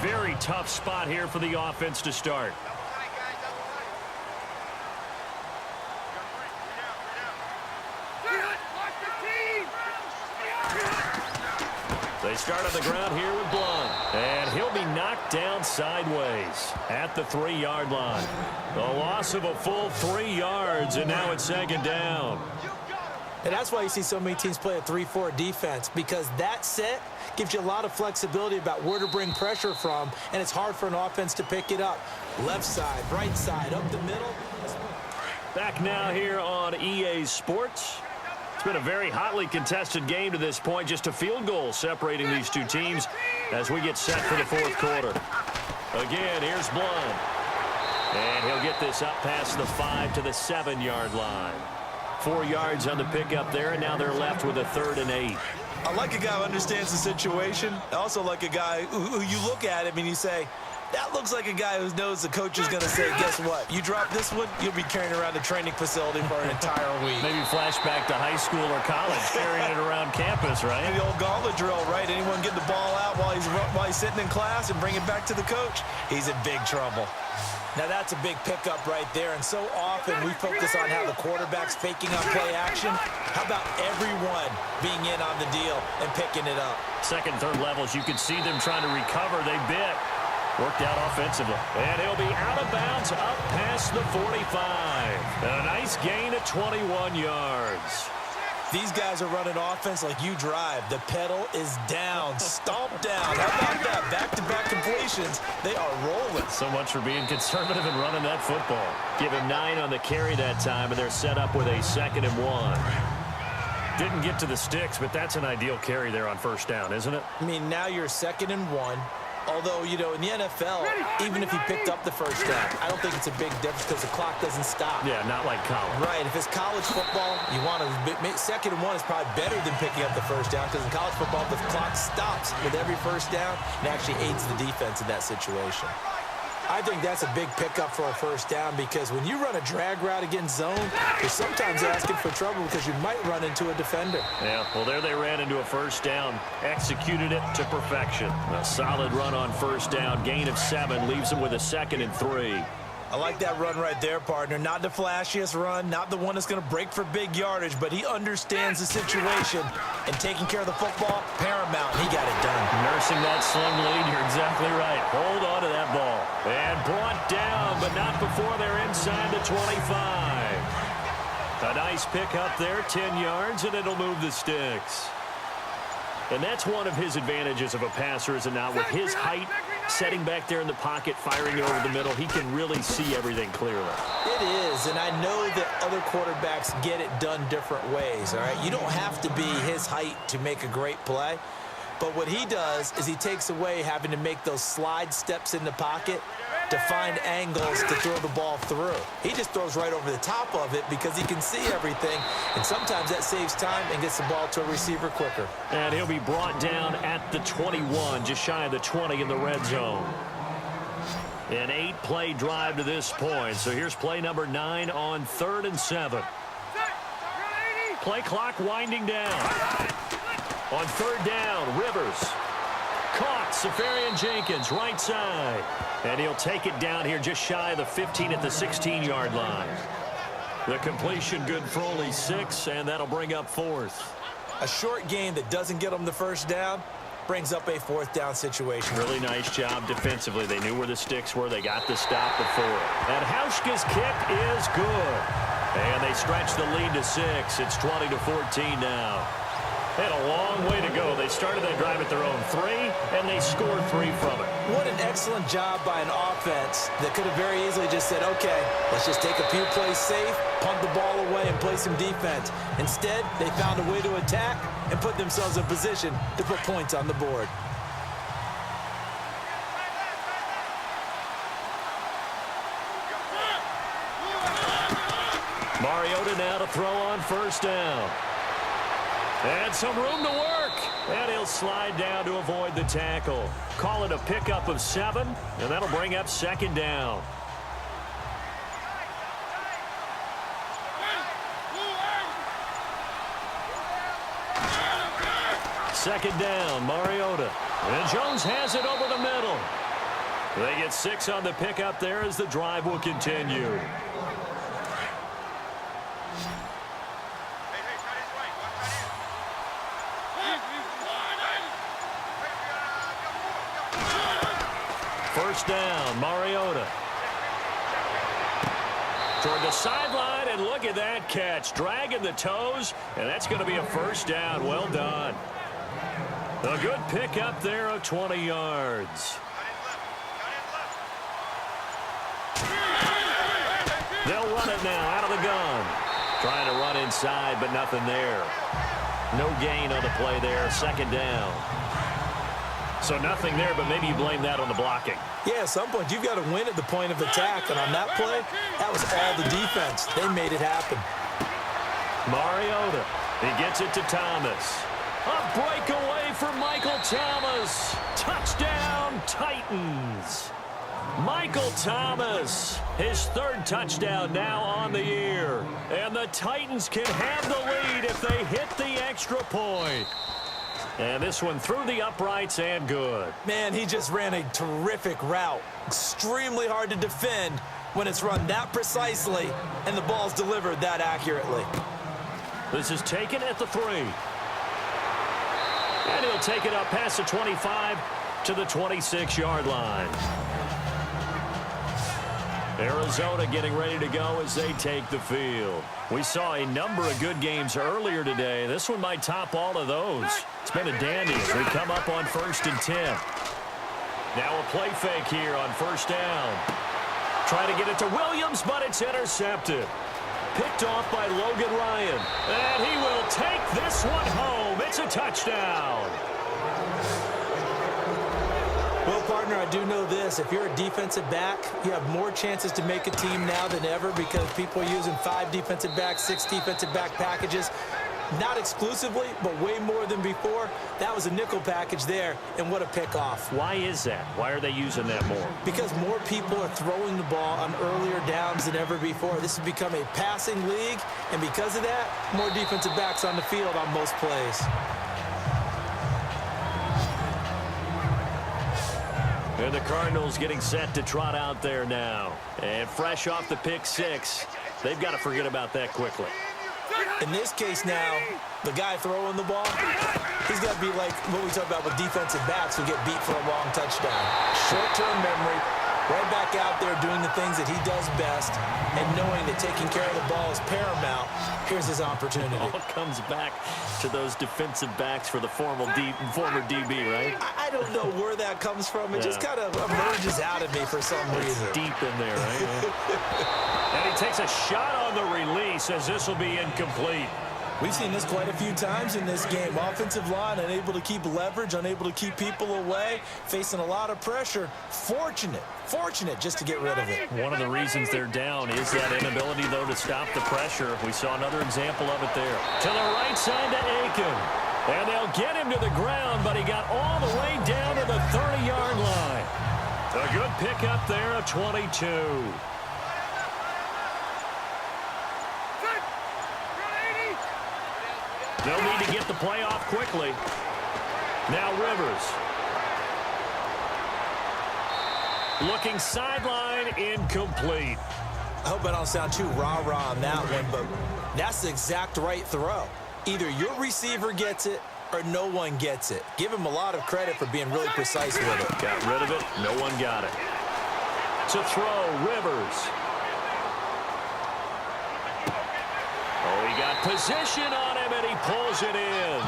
Very tough spot here for the offense to start. They start on the ground here with Blunt. And he'll be knocked down sideways at the 3-yard line. The loss of a full 3 yards, and now it's 2nd down. And that's why you see so many teams play a 3-4 defense, because that set gives you a lot of flexibility about where to bring pressure from, and it's hard for an offense to pick it up. Left side, right side, up the middle. Back now here on EA Sports. It's been a very hotly contested game to this point. Just a field goal separating these two teams as we get set for the 4th quarter. Again, here's Blunt. And he'll get this up past the 5 to the 7-yard line. 4 yards on the pickup there, and now they're left with a 3rd and 8. I like a guy who understands the situation. I also like a guy who you look at him and you say, That looks like a guy who knows the coach is going to say, guess what? You drop this one, you'll be carrying around the training facility for an entire week. Maybe flashback to high school or college, carrying it around campus, right? The old gauntlet drill, right? Anyone get the ball out while he's sitting in class and bring it back to the coach? He's in big trouble. Now, that's a big pickup right there, and so often we focus on how the quarterback's faking up play action. How about everyone being in on the deal and picking it up? Second, third levels, you could see them trying to recover. They bit. Worked out offensively. And he'll be out of bounds up past the 45. And a nice gain of 21 yards. These guys are running offense like you drive. The pedal is down, stomp down. How about that? Back-to-back completions. They are rolling. So much for being conservative and running that football. Give him 9 on the carry that time, and they're set up with a 2nd and 1. Didn't get to the sticks, but that's an ideal carry there on first down, isn't it? I mean, now you're 2nd and 1. Although, you know, in the NFL, even if he picked up the first down, I don't think it's a big difference because the clock doesn't stop. Yeah, not like college. Right. If it's college football, you want to 2nd and 1 is probably better than picking up the first down because in college football, the clock stops with every first down and actually aids the defense in that situation. I think that's a big pickup for a first down because when you run a drag route against zone, you're sometimes asking for trouble because you might run into a defender. Yeah, well, there they ran into a first down. Executed it to perfection. A solid run on first down. Gain of 7 leaves them with a 2nd and 3. I like that run right there, partner. Not the flashiest run, not the one that's going to break for big yardage, but he understands the situation, and taking care of the football, paramount. He got it done. Nursing that slim lead, you're exactly right. Hold on to that ball. And brought down, but not before they're inside the 25. A nice pick up there, 10 yards, and it'll move the sticks. And that's one of his advantages of a passer, is it not? With his height, setting back there in the pocket, firing it over the middle, he can really see everything clearly. It is, and I know that other quarterbacks get it done different ways, all right? You don't have to be his height to make a great play, but what he does is he takes away having to make those slide steps in the pocket to find angles to throw the ball through. He just throws right over the top of it because he can see everything, and sometimes that saves time and gets the ball to a receiver quicker. And he'll be brought down at the 21, just shy of the 20 in the red zone. An 8-play drive to this point. So here's play number 9 on 3rd and 7. Play clock winding down. On 3rd down, Rivers. Caught, Safarian Jenkins, right side. And he'll take it down here just shy of the 15 at the 16-yard line. The completion good for only 6, and that'll bring up 4th. A short game that doesn't get them the first down brings up a 4th down situation. Really nice job defensively. They knew where the sticks were. They got the stop before it. And Hauschka's kick is good. And they stretch the lead to 6. It's 20-14 now. They had a long way to go. They started that drive at their own 3, and they scored 3 from it. What an excellent job by an offense that could have very easily just said, okay, let's just take a few plays safe, punt the ball away, and play some defense. Instead, they found a way to attack and put themselves in position to put points on the board. Mariota now to throw on first down. And some room to work. And he'll slide down to avoid the tackle. Call it a pickup of 7, and that'll bring up 2nd down. Second down, Mariota. And Jones has it over the middle. They get 6 on the pickup there as the drive will continue. First down, Mariota. Toward the sideline, and look at that catch. Dragging the toes, and that's going to be a first down. Well done. A good pickup there of 20 yards. They'll run it now out of the gun. Trying to run inside, but nothing there. No gain on the play there. Second down. So nothing there, but maybe you blame that on the blocking. Yeah, at some point, you've got to win at the point of attack. And on that play, that was all the defense. They made it happen. Mariota. He gets it to Thomas. A breakaway for Michael Thomas. Touchdown, Titans. Michael Thomas, his third touchdown now on the year. And the Titans can have the lead if they hit the extra point. And this one through the uprights and good. Man, he just ran a terrific route. Extremely hard to defend when it's run that precisely and the ball's delivered that accurately. This is taken at the 3. And he'll take it up past the 25 to the 26-yard line. Arizona getting ready to go as they take the field. We saw a number of good games earlier today. This one might top all of those. It's been a dandy as we come up on 1st and 10. Now a play fake here on 1st down. Try to get it to Williams, but it's intercepted. Picked off by Logan Ryan. And he will take this one home. It's a touchdown. Well, partner, I do know this. If you're a defensive back, you have more chances to make a team now than ever because people are using 5 defensive backs, 6 defensive back packages. Not exclusively, but way more than before. That was a nickel package there, and what a pickoff. Why is that? Why are they using that more? Because more people are throwing the ball on earlier downs than ever before. This has become a passing league, and because of that, more defensive backs on the field on most plays. And the Cardinals getting set to trot out there now. And fresh off the pick 6, they've got to forget about that quickly. In this case now, the guy throwing the ball, he's got to be like what we talk about with defensive backs who get beat for a long touchdown. Short-term memory, right back out there doing the things that he does best, and knowing that taking care of the ball is paramount. Here's his opportunity. All comes back to those defensive backs for the former DB, right? I don't know where that comes from. It just kind of emerges out of me for some reason. It's deep in there, right? And he takes a shot on the release as this will be incomplete. We've seen this quite a few times in this game. Offensive line unable to keep leverage, unable to keep people away, facing a lot of pressure. Fortunate just to get rid of it. One of the reasons they're down is that inability, though, to stop the pressure. We saw another example of it there. To the right side to Aiken. And they'll get him to the ground, but he got all the way down to the 30-yard line. A good pickup there, a 22. They'll need to get the play off quickly. Now Rivers. Looking sideline, incomplete. I hope I don't sound too rah-rah on that one, but that's the exact right throw. Either your receiver gets it or no one gets it. Give him a lot of credit for being really precise with it. Got rid of it. No one got it. To throw, Rivers. Oh, he got position on him, and he pulls it in.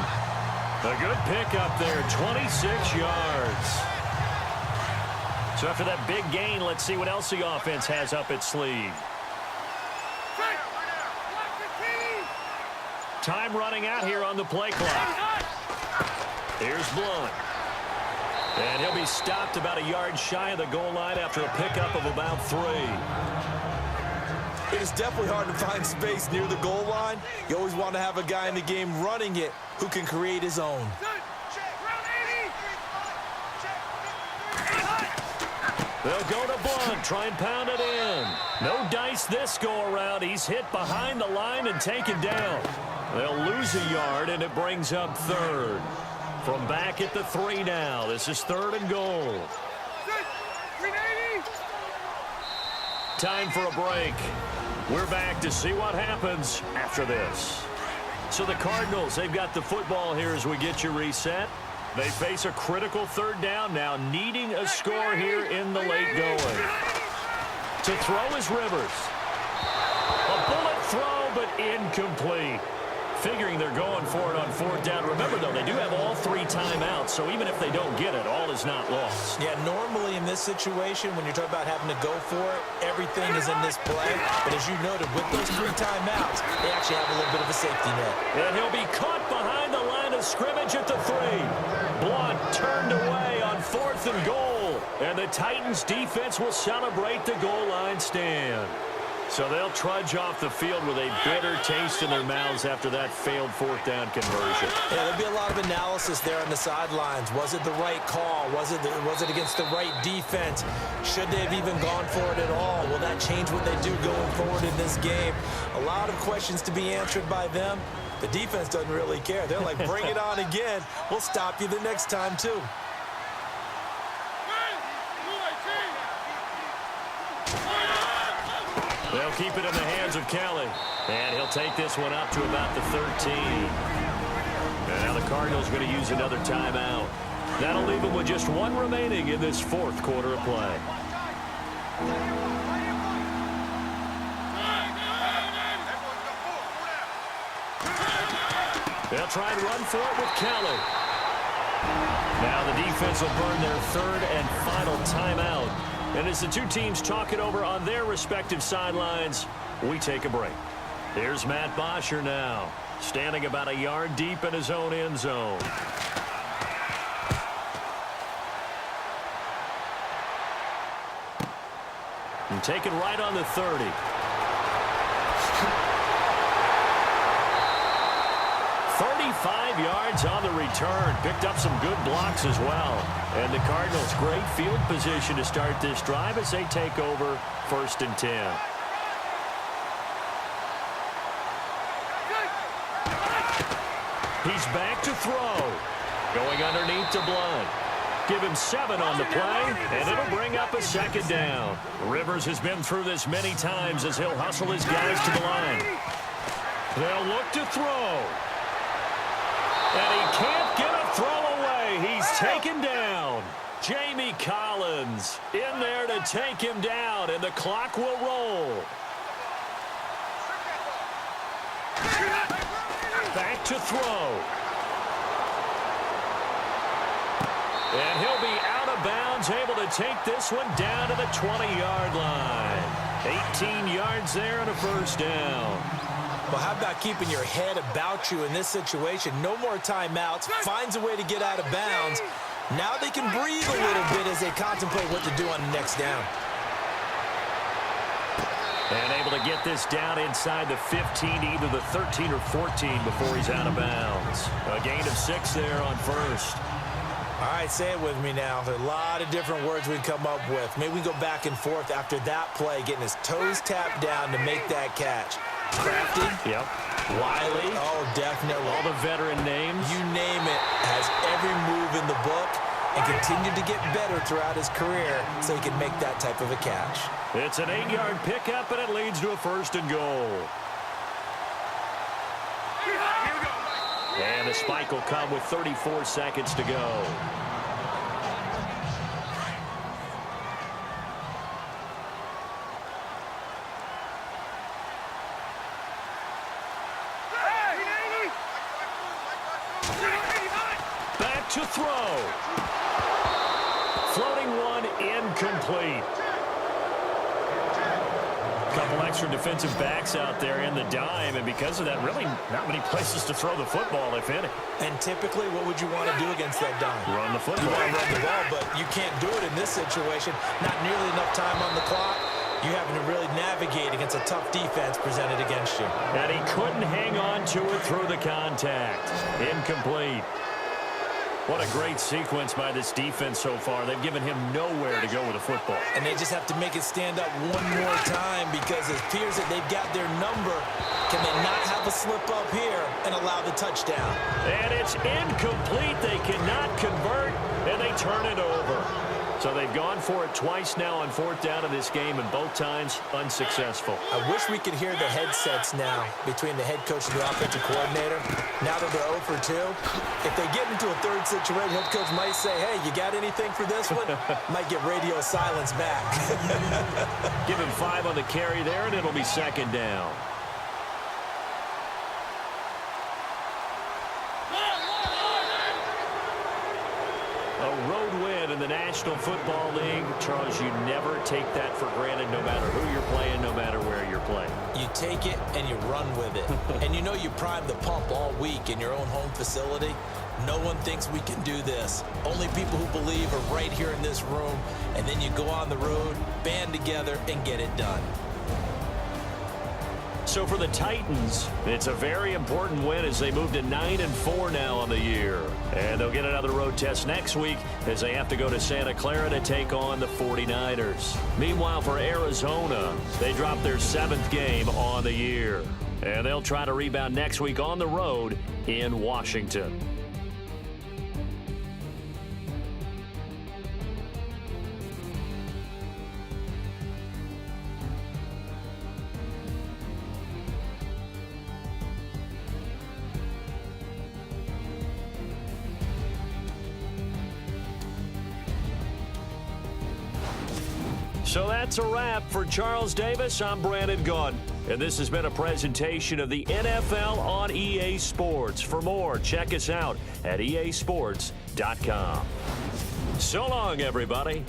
A good pickup there, 26 yards. So after that big gain, let's see what else the offense has up its sleeve. Time running out here on the play clock. Here's Blunt. And he'll be stopped about a yard shy of the goal line after a pickup of about 3. It is definitely hard to find space near the goal line. You always want to have a guy in the game running it who can create his own. They'll go to Blunt, try and pound it in. No dice this go-around. He's hit behind the line and taken down. They'll lose a yard, and it brings up 3rd. From back at the 3 now. This is 3rd and goal. Time for a break. We're back to see what happens after this. So the Cardinals, they've got the football here as we get you reset. They face a critical 3rd down now, needing a score here in the late going. To throw is Rivers. A bullet throw, but incomplete. Figuring they're going for it on 4th down. Remember, though, they do have all 3 timeouts, so even if they don't get it, all is not lost. Yeah, normally in this situation, when you're talking about having to go for it, everything is in this play. But as you noted, with those 3 timeouts, they actually have a little bit of a safety net. And he'll be caught behind the line of scrimmage at the 3. Blunt turned away on 4th and goal. And the Titans defense will celebrate the goal line stand. So they'll trudge off the field with a bitter taste in their mouths after that failed fourth down conversion. Yeah, there'll be a lot of analysis there on the sidelines. Was it the right call? Was it against the right defense? Should they have even gone for it at all? Will that change what they do going forward in this game? A lot of questions to be answered by them. The defense doesn't really care. They're like, bring it on again. We'll stop you the next time, too. They'll keep it in the hands of Kelly. And he'll take this one up to about the 13. And now the Cardinals are going to use another timeout. That'll leave them with just one remaining in this fourth quarter of play. They'll try and run for it with Kelly. Now the defense will burn their third and final timeout. And as the two teams talk it over on their respective sidelines, we take a break. Here's Matt Bosher now, standing about a yard deep in his own end zone. And taken right on the 30. Yards on the return. Picked up some good blocks as well. And the Cardinals, great field position to start this drive as they take over 1st and 10. He's back to throw. Going underneath to Blunt. Give him 7 on the play, and it'll bring up a 2nd down. Rivers has been through this many times as he'll hustle his guys to the line. They'll look to throw. And he can't get a throw away. He's taken down. Jamie Collins in there to take him down, and the clock will roll. Back to throw. And he'll be out of bounds, able to take this one down to the 20-yard line. 18 yards there and a 1st down. Well, how about keeping your head about you in this situation? No more timeouts. Finds a way to get out of bounds. Now they can breathe a little bit as they contemplate what to do on the next down. And able to get this down inside the 15, either the 13 or 14 before he's out of bounds. A gain of 6 there on 1st. All right, say it with me now. There are a lot of different words we'd come up with. Maybe we go back and forth after that play, getting his toes tapped down to make that catch. Crafty. Yep. Wiley. Oh, definitely. All the veteran names. You name it. Has every move in the book and continued to get better throughout his career so he can make that type of a catch. It's an 8-yard pickup, and it leads to a 1st and goal. And the spike will come with 34 seconds to go. Back to throw. Floating one, incomplete. Couple extra defensive backs out there in the dime, and because of that, really not many places to throw the football, if any. And typically, what would you want to do against that dime? Run the football. You want to run the ball, but you can't do it in this situation. Not nearly enough time on the clock. You having to really navigate against a tough defense presented against you. And he couldn't hang on to it through the contact. Incomplete. What a great sequence by this defense so far. They've given him nowhere to go with the football. And they just have to make it stand up one more time because it appears that they've got their number. Can they not have a slip up here and allow the touchdown? And it's incomplete. They cannot convert, and they turn it over. So they've gone for it twice now on 4th down in this game, and both times unsuccessful. I wish we could hear the headsets now between the head coach and the offensive coordinator. Now that they're 0 for 2, if they get into a third situation, head coach might say, hey, you got anything for this one? Might get radio silence back. Give him 5 on the carry there, and it'll be 2nd down. A road win in the National Football League. Charles, you never take that for granted no matter who you're playing, no matter where you're playing. You take it and you run with it. And you know you prime the pump all week in your own home facility. No one thinks we can do this. Only people who believe are right here in this room. And then you go on the road, band together, and get it done. So for the Titans, it's a very important win as they move to 9-4 now on the year. And they'll get another road test next week as they have to go to Santa Clara to take on the 49ers. Meanwhile, for Arizona, they dropped their 7th game on the year. And they'll try to rebound next week on the road in Washington. So that's a wrap. For Charles Davis, I'm Brandon Gaudin. And this has been a presentation of the NFL on EA Sports. For more, check us out at easports.com. So long, everybody.